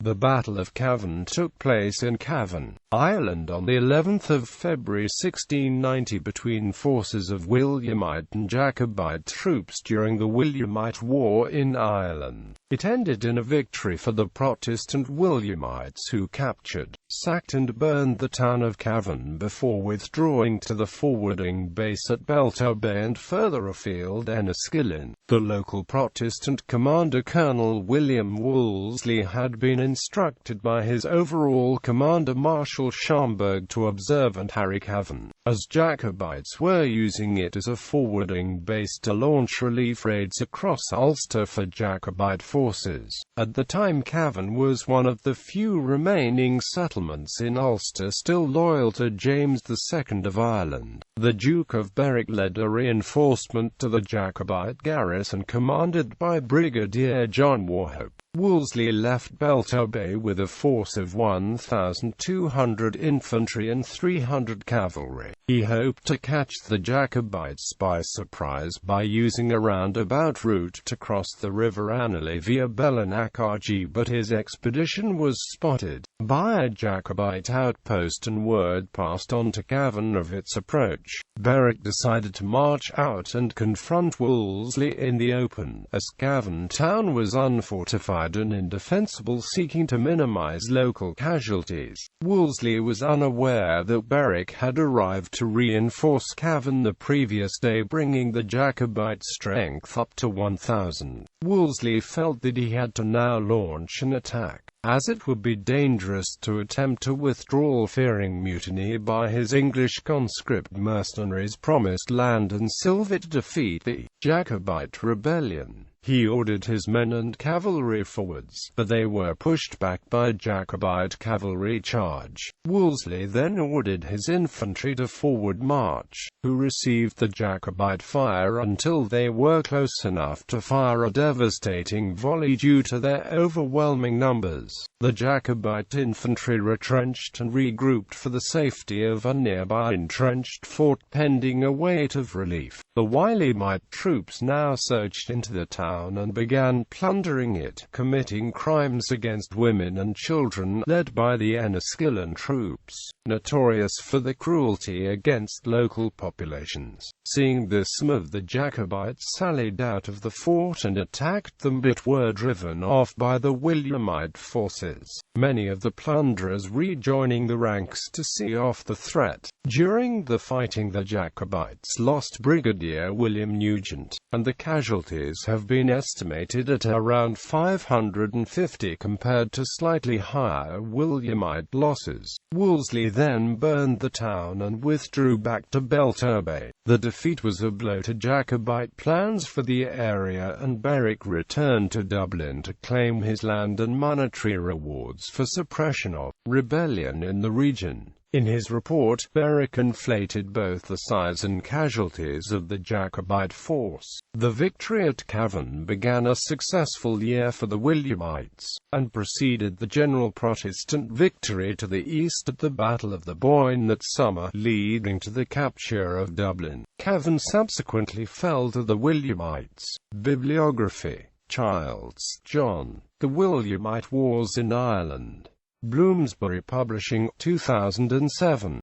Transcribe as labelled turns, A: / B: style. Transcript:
A: The Battle of Cavan took place in Cavan, Ireland on the 11th of February 1690 between forces of Williamite and Jacobite troops during the Williamite War in Ireland. It ended in a victory for the Protestant Williamites, who captured, sacked and burned the town of Cavan before withdrawing to the forwarding base at Belturbet and further afield Enniskillen. The local Protestant commander Colonel William Wolseley had been instructed by his overall commander Marshal Schomberg to observe and harry Cavan, as Jacobites were using it as a forwarding base to launch relief raids across Ulster for Jacobite forces. At the time, Cavan was one of the few remaining settlements in Ulster still loyal to James II of Ireland. The Duke of Berwick led a reinforcement to the Jacobite garrison commanded by Brigadier John Wauchope. Wolseley left Belturbet with a force of 1,200 infantry and 300 cavalry. He hoped to catch the Jacobites by surprise by using a roundabout route to cross the river Annalee via Belturbet, but his expedition was spotted by a Jacobite outpost and word passed on to Cavan of its approach. Berwick decided to march out and confront Wolseley in the open, as Cavan town was unfortified and indefensible, seeking to minimize local casualties. Wolseley was unaware that Berwick had arrived to reinforce Cavan the previous day, bringing the Jacobite strength up to 1,000. Wolseley felt that he had to now launch an attack, as it would be dangerous to attempt a withdrawal, fearing mutiny by his English conscript mercenaries promised land and silver to defeat the Jacobite rebellion. He ordered his men and cavalry forwards, but they were pushed back by a Jacobite cavalry charge. Wolseley then ordered his infantry to forward march, who received the Jacobite fire until they were close enough to fire a devastating volley due to their overwhelming numbers. The Jacobite infantry retrenched and regrouped for the safety of a nearby entrenched fort pending a wait of relief. The Williamite troops now surged into the town and began plundering it, committing crimes against women and children, led by the Enniskillen troops, notorious for the cruelty against local populations. Seeing this, some of the Jacobites sallied out of the fort and attacked them, but were driven off by the Williamite forces, many of the plunderers rejoining the ranks to see off the threat. During the fighting, the Jacobites lost Brigadier William Nugent, and the casualties have been estimated at around 550 compared to slightly higher Williamite losses. Wolseley then burned the town and withdrew back to Belturbet. The defeat was a blow to Jacobite plans for the area, and Berwick returned to Dublin to claim his land and monetary rewards for suppression of rebellion in the region. In his report, Berwick inflated both the size and casualties of the Jacobite force. The victory at Cavan began a successful year for the Williamites, and preceded the general Protestant victory to the east at the Battle of the Boyne that summer, leading to the capture of Dublin. Cavan subsequently fell to the Williamites. Bibliography: Childs, John. The Williamite Wars in Ireland. Bloomsbury Publishing, 2007.